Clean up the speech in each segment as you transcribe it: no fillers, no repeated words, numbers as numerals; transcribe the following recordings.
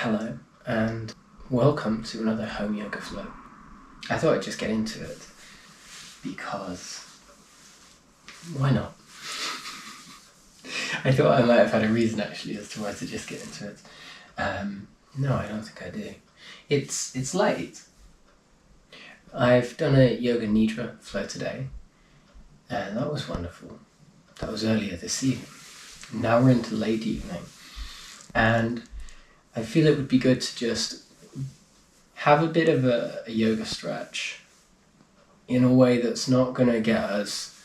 Hello and welcome to another home yoga flow. I thought I'd just get into it because why not? I thought I might have had a reason actually as to why to just get into it. No, I don't think I do. It's late. I've done a yoga nidra flow today and that was wonderful. That was earlier this evening. Now we're into late evening and I feel it would be good to just have a bit of a yoga stretch in a way that's not going to get us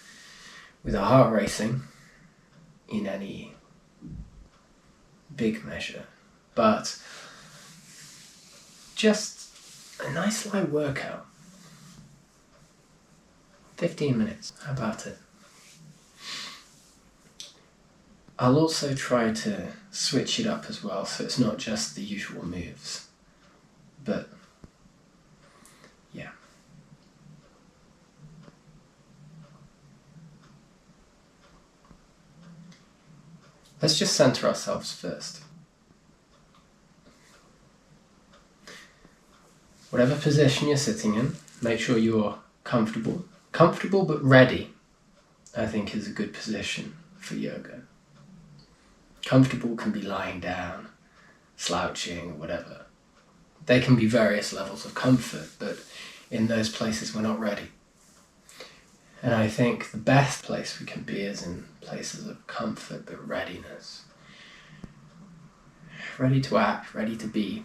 with our heart racing in any big measure, but just a nice light workout. 15 minutes, how about it? I'll also try to switch it up as well, so it's not just the usual moves, but yeah. Let's just center ourselves first. Whatever position you're sitting in, make sure you're comfortable. Comfortable but ready, I think, is a good position for yoga. Comfortable can be lying down, slouching, or whatever. They can be various levels of comfort, but in those places we're not ready. And I think the best place we can be is in places of comfort but readiness. Ready to act, ready to be,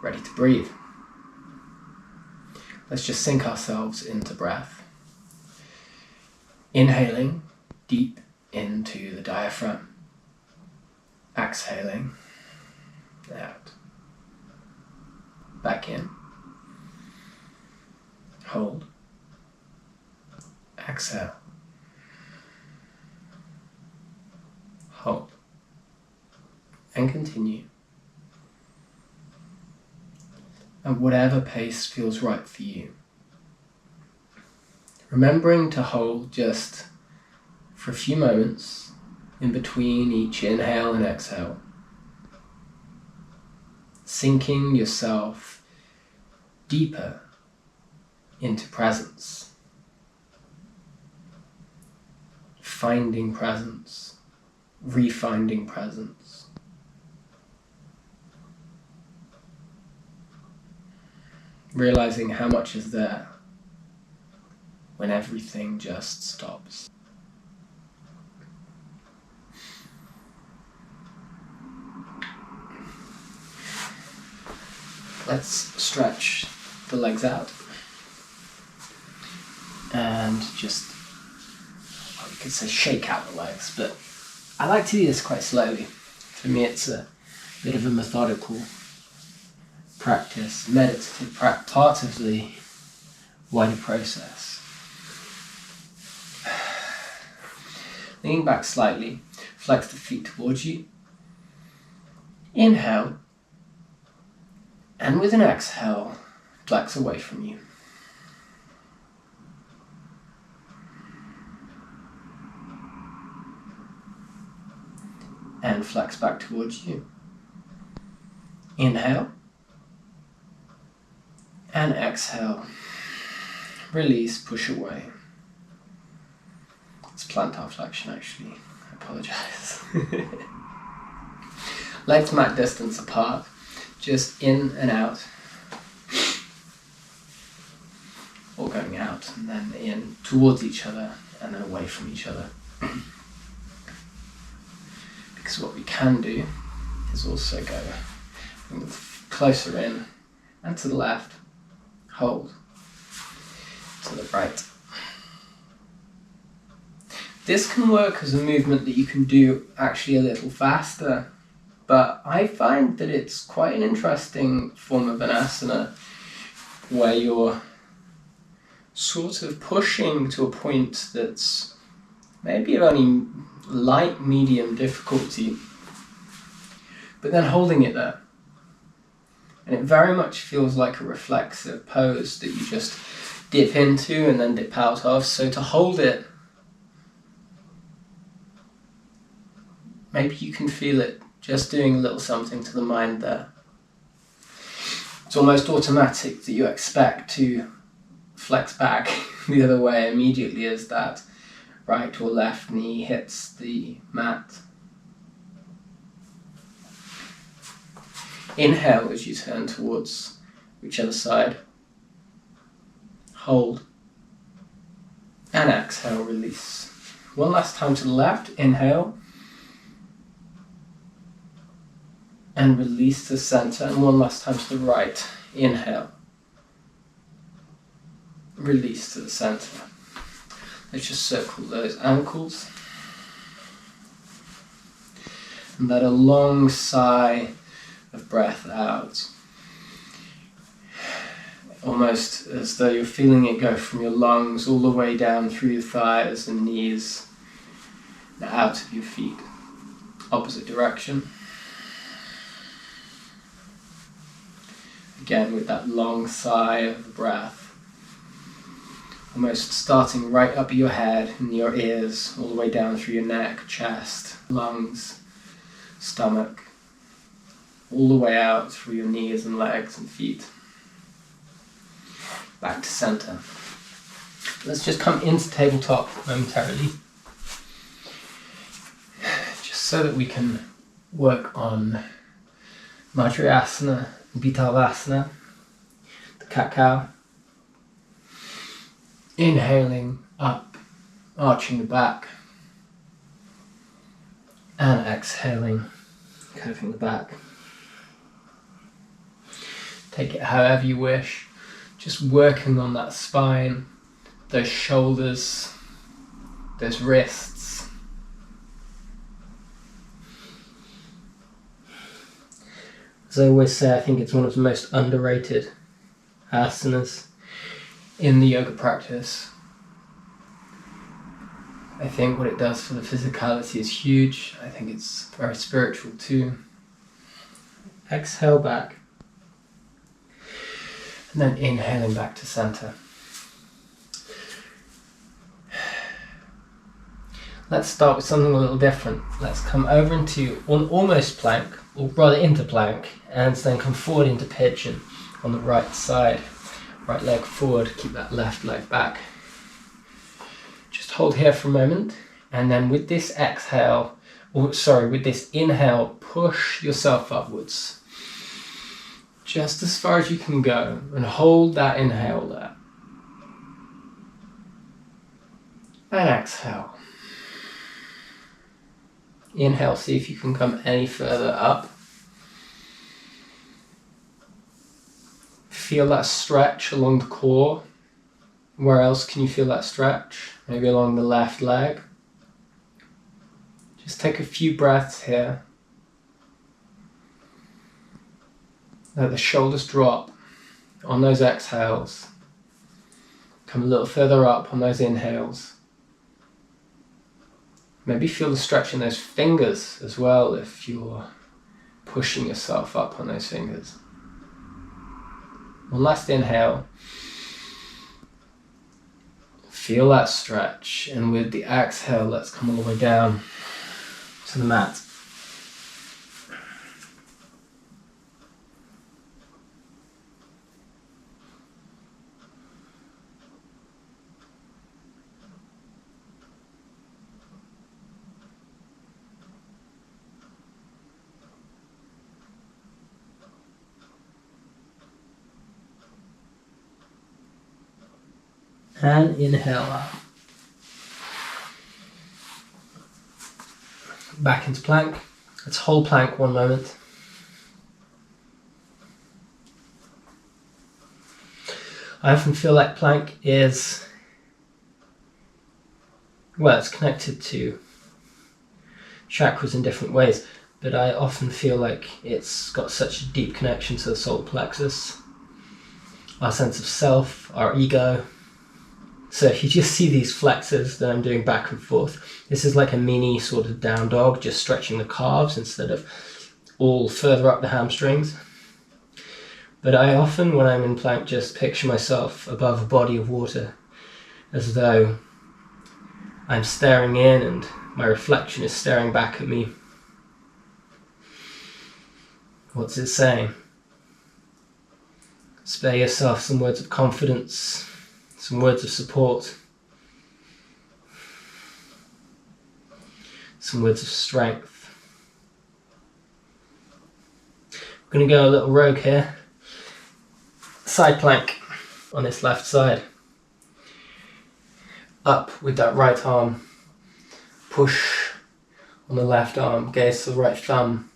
ready to breathe. Let's just sink ourselves into breath. Inhaling deep into the diaphragm. Exhaling out. Back in. Hold. Exhale. Hold. And continue. At whatever pace feels right for you. Remembering to hold just for a few moments in between each inhale and exhale. Sinking yourself deeper into presence. Finding presence, refinding presence. Realizing how much is there when everything just stops. Let's stretch the legs out and just, well, you could say shake out the legs, but I like to do this quite slowly. For me it's a bit of a methodical practice, meditative part of the wider process. Leaning back slightly, flex the feet towards you. Inhale. And with an exhale, flex away from you. And flex back towards you. Inhale. And exhale. Release, push away. It's plantar flexion actually, I apologize. Legs mat distance apart. Just in and out, or going out and then in towards each other and then away from each other. Because what we can do is also go closer in and to the left, hold, to the right. This can work as a movement that you can do actually a little faster. But I find that it's quite an interesting form of an asana where you're sort of pushing to a point that's maybe of only light, medium difficulty, but then holding it there. And it very much feels like a reflexive pose that you just dip into and then dip out of. So to hold it, maybe you can feel it just doing a little something to the mind there. it's almost automatic that you expect to flex back the other way immediately as that right or left knee hits the mat. Inhale as you turn towards whichever side. Hold. And exhale, release. One last time to the left. Inhale. And release to the center. And one last time to the right. Inhale. Release to the center. Let's just circle those ankles. And let a long sigh of breath out. Almost as though you're feeling it go from your lungs all the way down through your thighs and knees and out of your feet. Opposite direction. Again with that long sigh of breath. Almost starting right up your head and your ears, all the way down through your neck, chest, lungs, stomach, all the way out through your knees and legs and feet. Back to center. Let's just come into tabletop momentarily, just so that we can work on Madhyasana and Vinyasa, the cat-cow. Inhaling up, arching the back, and exhaling, curving the back. Take it however you wish, just working on that spine, those shoulders, those wrists. As I always say, I think it's one of the most underrated asanas in the yoga practice. I think what it does for the physicality is huge. I think it's very spiritual too. Exhale back. And then inhaling back to center. Let's start with something a little different. Let's come over into almost plank, or rather into plank, and then come forward into pigeon on the right side. Right leg forward, keep that left leg back. Just hold here for a moment, and then with this exhale, with this inhale, push yourself upwards. Just as far as you can go, and hold that inhale there. And exhale. Inhale, see if you can come any further up. Feel that stretch along the core. Where else can you feel that stretch? Maybe along the left leg. Just take a few breaths here. Let the shoulders drop on those exhales. Come a little further up on those inhales. Maybe feel the stretch in those fingers as well if you're pushing yourself up on those fingers. One last inhale. Feel that stretch, and with the exhale, let's come all the way down to the mat. And inhale up. Back into plank. Let's hold plank one moment. I often feel like plank is, well, it's connected to chakras in different ways, but I often feel like it's got such a deep connection to the solar plexus, our sense of self, our ego. So if you just see these flexors that I'm doing back and forth, this is like a mini sort of down dog, just stretching the calves instead of all further up the hamstrings. But I often, when I'm in plank, just picture myself above a body of water, as though I'm staring in and my reflection is staring back at me. What's it saying? Spare yourself some words of confidence, some words of support, some words of strength. We're going to go a little rogue here. Side plank on this left side. Up with that right arm. Push on the left arm, gaze to the right thumb.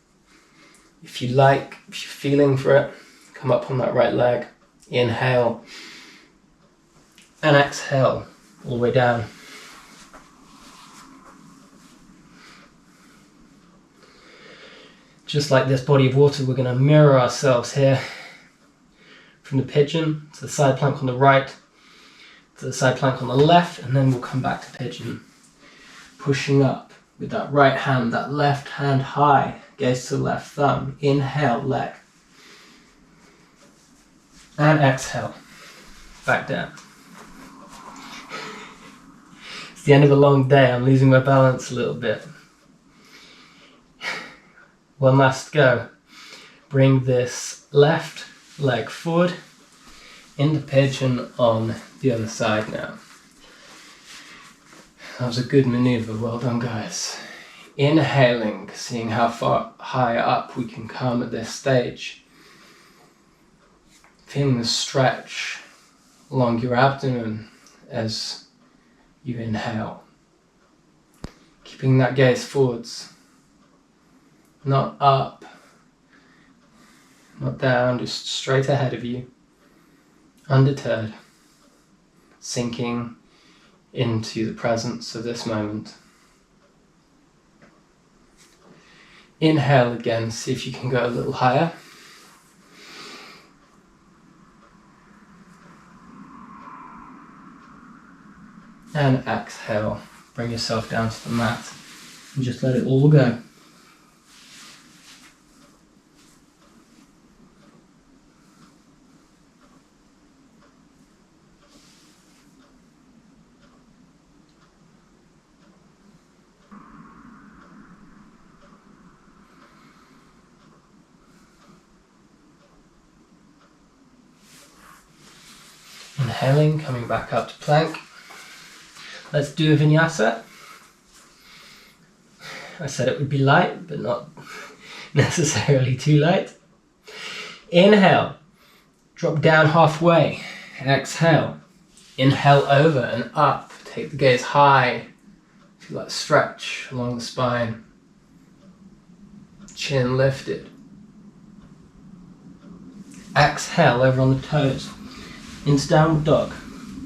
If you like, if you're feeling for it, come up on that right leg. Inhale and exhale all the way down. Just like this body of water, we're going to mirror ourselves here from the pigeon to the side plank on the right, to the side plank on the left, and then we'll come back to pigeon. Pushing up with that right hand, that left hand high, gaze to the left thumb. Inhale, leg. And exhale, back down. It's the end of a long day, I'm losing my balance a little bit. One last go. Bring this left leg forward into pigeon on the other side now. That was a good maneuver, well done guys. Inhaling, seeing how far high up we can come at this stage. Feeling the stretch along your abdomen as you inhale. Keeping that gaze forwards. Not up, not down, just straight ahead of you, undeterred, sinking into the presence of this moment. Inhale again, see if you can go a little higher. And exhale, bring yourself down to the mat and just let it all go. Inhaling, coming back up to plank. Let's do a vinyasa. I said it would be light, but not necessarily too light. Inhale, drop down halfway. Exhale, inhale over and up. Take the gaze high. Feel that stretch along the spine. Chin lifted. Exhale over on the toes. Into downward dog.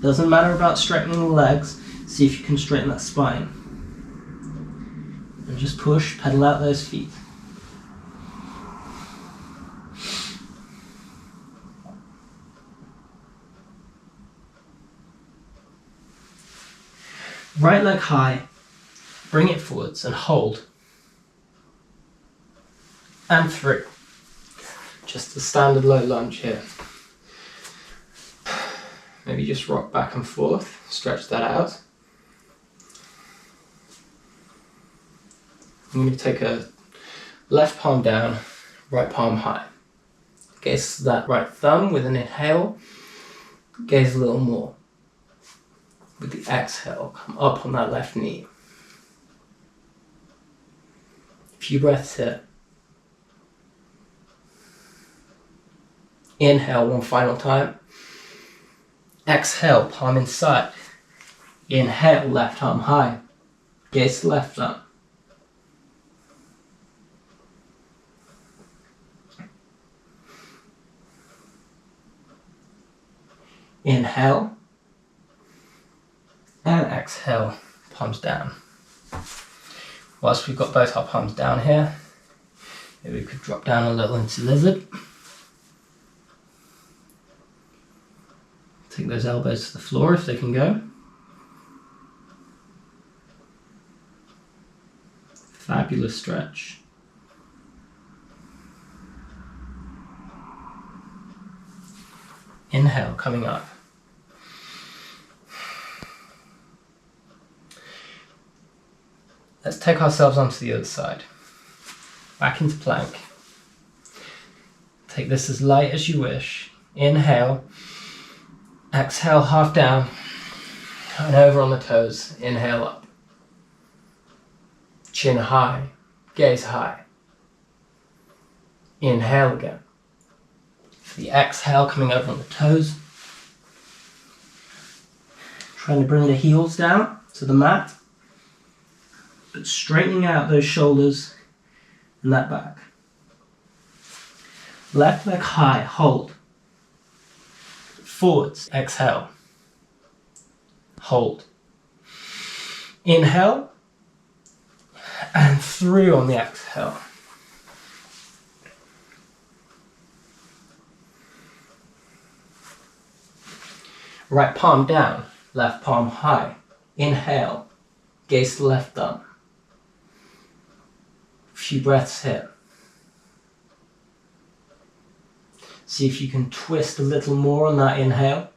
Doesn't matter about straightening the legs. See if you can straighten that spine. And just push, pedal out those feet. Right leg high. Bring it forwards and hold. And through. Just a standard low lunge here. Maybe just rock back and forth, stretch that out. I'm going to take a left palm down, right palm high. Gaze to that right thumb with an inhale. Gaze a little more. With the exhale, come up on that left knee. A few breaths here. Inhale one final time. Exhale, palm inside. Inhale, left arm high. Gaze to left thumb. Inhale. And exhale, palms down. Whilst we've got both our palms down here, maybe we could drop down a little into lizard. Take those elbows to the floor if they can go. Fabulous stretch. Inhale, coming up. Let's take ourselves onto the other side. Back into plank. Take this as light as you wish. Inhale. Exhale, half down and over on the toes. Inhale up. Chin high, gaze high. Inhale again. For the exhale, coming over on the toes. Trying to bring the heels down to the mat, but straightening out those shoulders and that back. Left leg high, hold. Forwards, exhale. Hold. Inhale, and through on the exhale. Right palm down, left palm high. Inhale, gaze to the left thumb. A few breaths here. See if you can twist a little more on that inhale.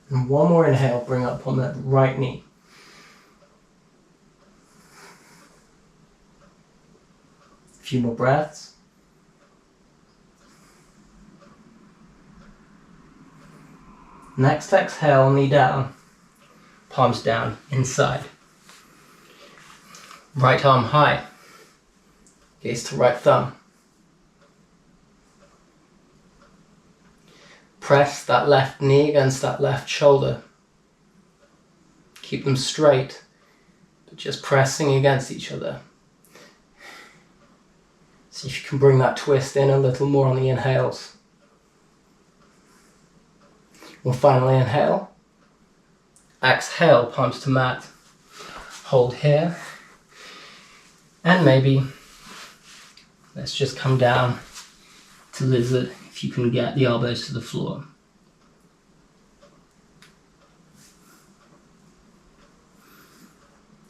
And one more inhale, bring up on that right knee. A few more breaths. Next exhale, knee down. Palms down, inside. Right arm high. Gaze to right thumb. Press that left knee against that left shoulder. Keep them straight, but just pressing against each other. See if you can bring that twist in a little more on the inhales. We'll finally inhale. Exhale, palms to mat. Hold here. And maybe let's just come down to lizard if you can get the elbows to the floor.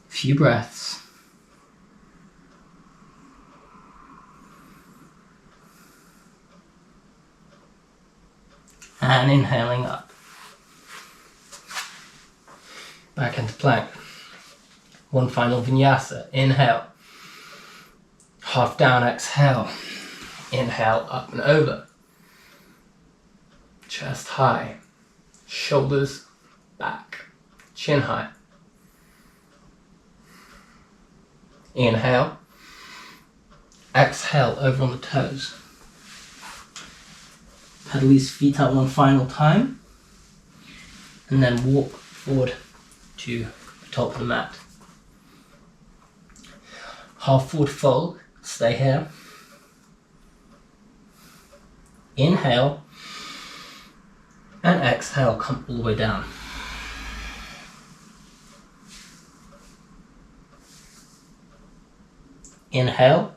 A few breaths. And inhaling up. Back into plank. One final vinyasa. Inhale. Half down, exhale. Inhale, up and over. Chest high. Shoulders back. Chin high. Inhale. Exhale, over on the toes. Pedal these feet out one final time. And then walk forward to the top of the mat. Half forward fold, stay here. Inhale, and exhale, come all the way down. Inhale,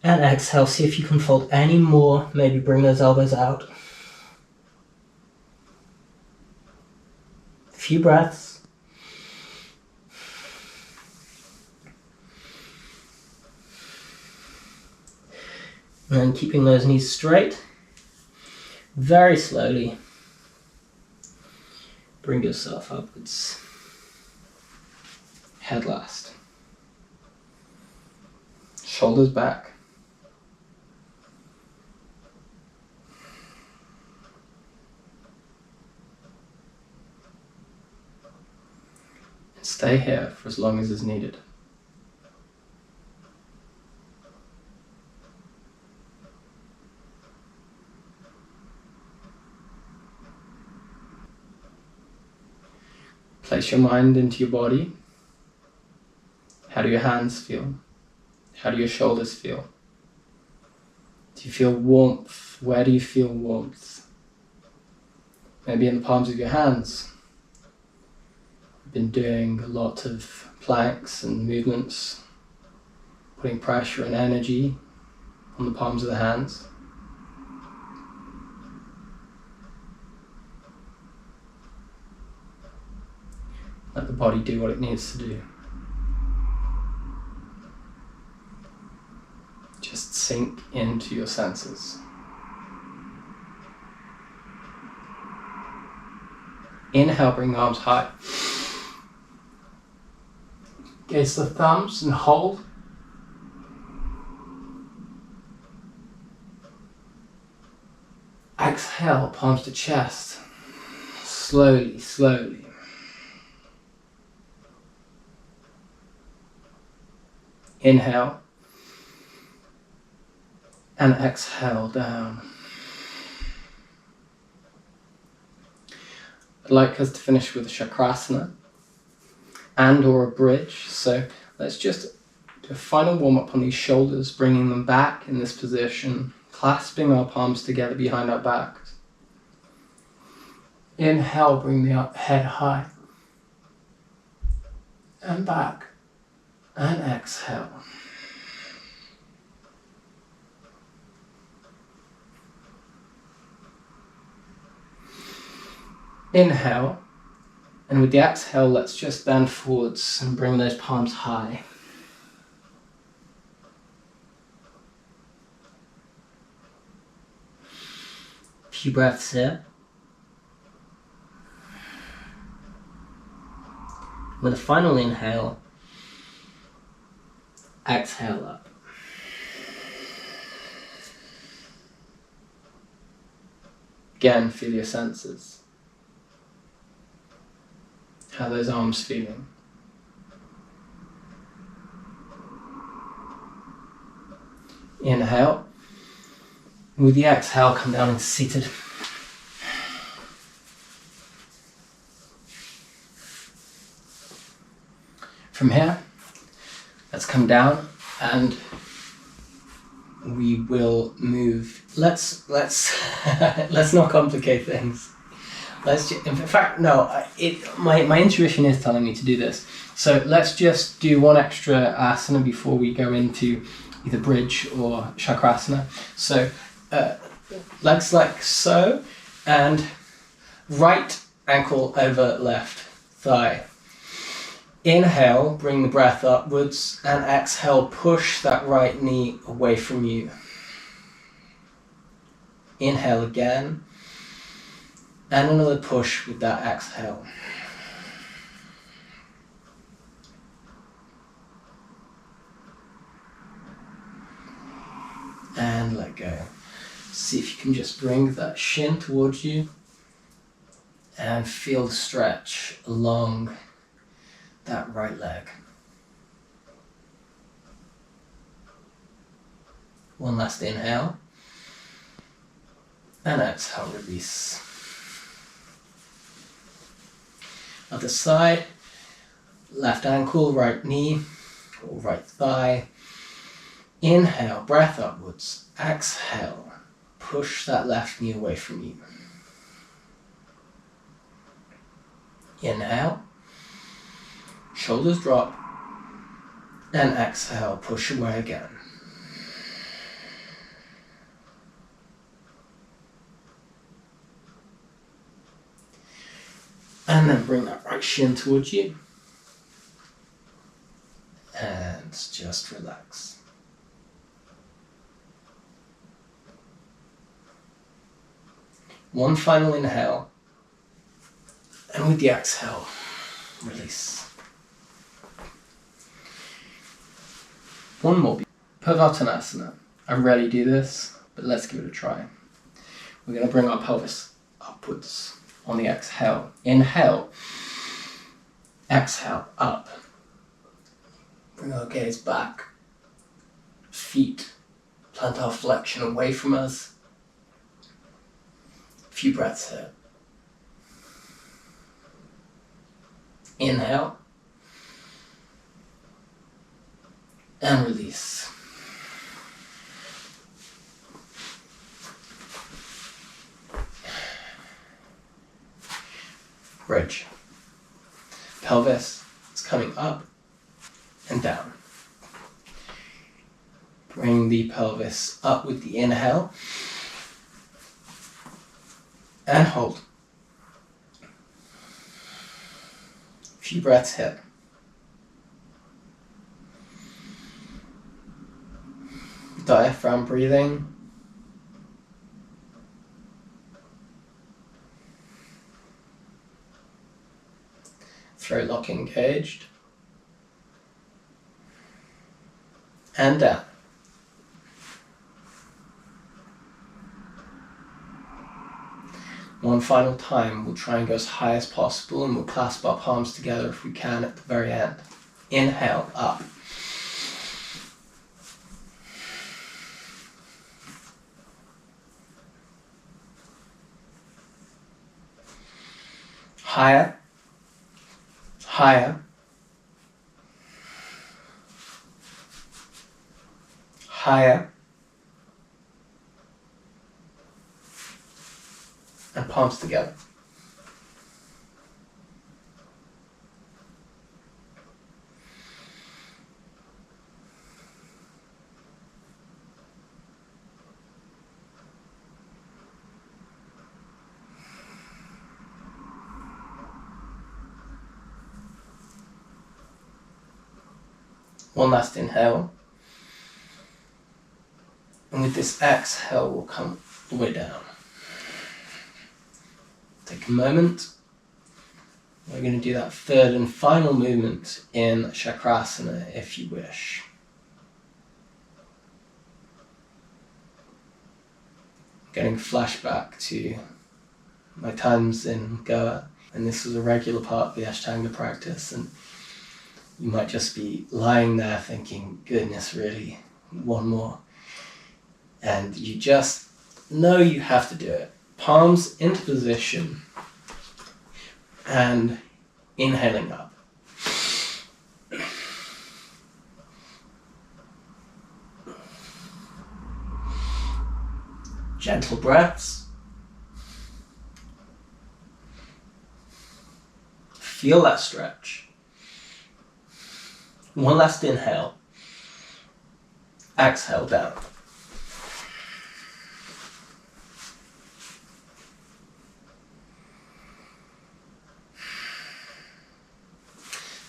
and exhale, see if you can fold any more, maybe bring those elbows out. A few breaths. And then keeping those knees straight, very slowly bring yourself upwards. Head last. Shoulders back. And stay here for as long as is needed. Place your mind into your body. How do your hands feel? How do your shoulders feel? Do you feel warmth? Where do you feel warmth? Maybe in the palms of your hands. You've been doing a lot of planks and movements, putting pressure and energy on the palms of the hands. Let the body do what it needs to do. Just sink into your senses. Inhale, bring the arms high. Gaze the thumbs and hold. Exhale, palms to chest. Slowly, slowly. Inhale. And exhale down. I'd like us to finish with a chakrasana and or a bridge. So let's just do a final warm up on these shoulders, bringing them back in this position, clasping our palms together behind our backs. Inhale, bring the head high and back, and exhale. Inhale, and with the exhale, let's just bend forwards and bring those palms high. Few breaths here. With a final inhale, exhale up. Again, feel your senses. How are those arms feeling? Inhale. With the exhale, come down into seated. From here, let's come down and we will move. Let's let's not complicate things. In fact, no. My intuition is telling me to do this. So let's just do one extra asana before we go into either bridge or chakrasana. So legs like so, and right ankle over left thigh. Inhale, bring the breath upwards, and exhale, push that right knee away from you. Inhale again, and another push with that exhale. And let go. See if you can just bring that shin towards you and feel the stretch along that right leg. One last inhale, and exhale, release. Other side, left ankle, right knee, or right thigh. Inhale, breath upwards. Exhale, push that left knee away from you. Inhale, shoulders drop, and exhale, push away again. And then bring that right shin towards you. And just relax. One final inhale. And with the exhale, release. One more. Purvottanasana. I rarely do this, but let's give it a try. We're going to bring our pelvis upwards on the exhale. Inhale. Exhale, up. Bring our gaze back. Feet, plantar flexion away from us. A few breaths here. Inhale. And release. Bridge. Pelvis is coming up and down. Bring the pelvis up with the inhale. And hold. A few breaths here. Diaphragm breathing. Throat lock engaged. and down. One final time, we'll try and go as high as possible, and we'll clasp our palms together if we can at the very end. Inhale, up. Higher, higher, higher, and palms together. One last inhale. And with this exhale, we'll come all the way down. Take a moment. We're going to do that third and final movement in chakrasana if you wish. Getting flashback to my times in Goa, and this was a regular part of the Ashtanga practice, and you might just be lying there thinking, goodness, really, one more. And you just know you have to do it. Palms into position and inhaling up. Gentle breaths. Feel that stretch. One last inhale. Exhale down.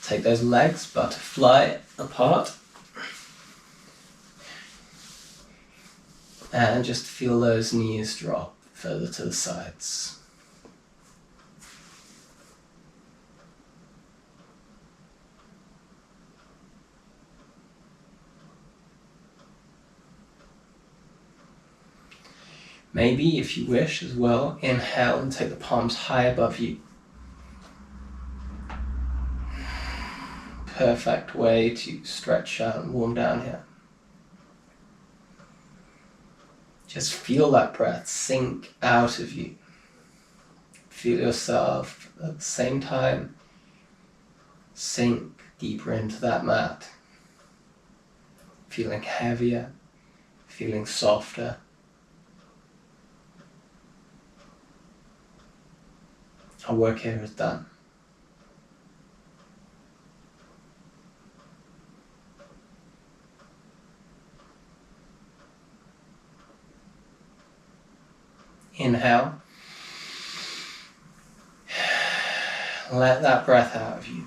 Take those legs, butterfly apart. And just feel those knees drop further to the sides. Maybe, if you wish as well, inhale and take the palms high above you. Perfect way to stretch out and warm down here. Just feel that breath sink out of you. Feel yourself at the same time sink deeper into that mat. Feeling heavier, feeling softer. Our work here is done. Inhale. Let that breath out of you.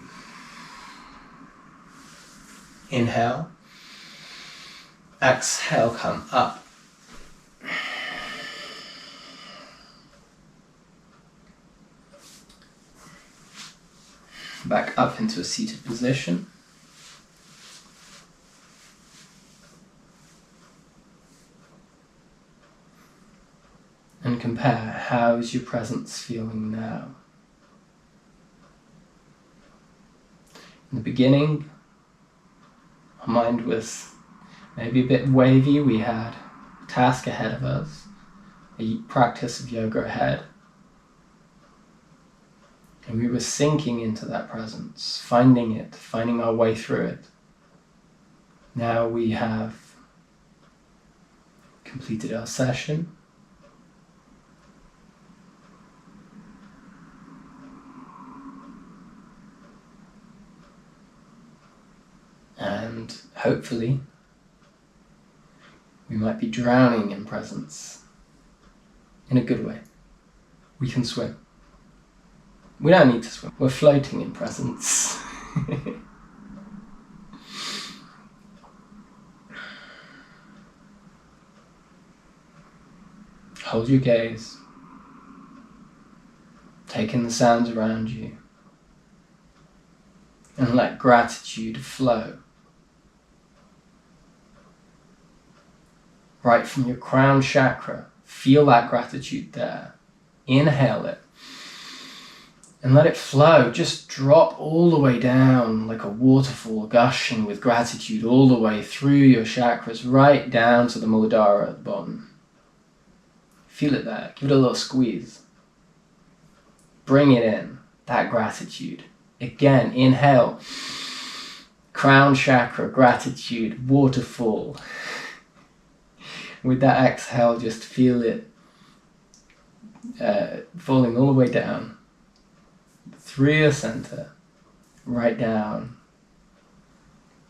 Inhale. Exhale, come up. Back up into a seated position. And compare, how is your presence feeling now? In the beginning, our mind was maybe a bit wavy. We had a task ahead of us, a practice of yoga ahead. And we were sinking into that presence, finding it, finding our way through it. Now we have completed our session. And hopefully, we might be drowning in presence in a good way. We can swim. We don't need to swim. We're floating in presence. Hold your gaze. Take in the sounds around you. And let gratitude flow. right from your crown chakra. Feel that gratitude there. Inhale it. And let it flow. Just drop all the way down like a waterfall, gushing with gratitude all the way through your chakras, right down to the Muladhara at the bottom. Feel it there. Give it a little squeeze. Bring it in. That gratitude. Again, inhale. Crown chakra, gratitude, waterfall. With that exhale, just feel it falling all the way down through your center, right down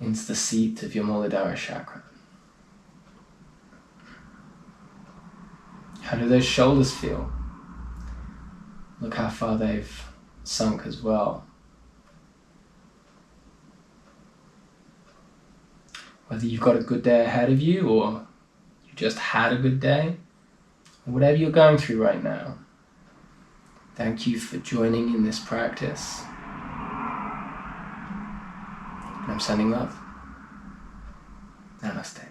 into the seat of your Muladhara chakra. How do those shoulders feel? Look how far they've sunk as well. Whether you've got a good day ahead of you or you just had a good day, or whatever you're going through right now, thank you for joining in this practice. And I'm sending love. Namaste.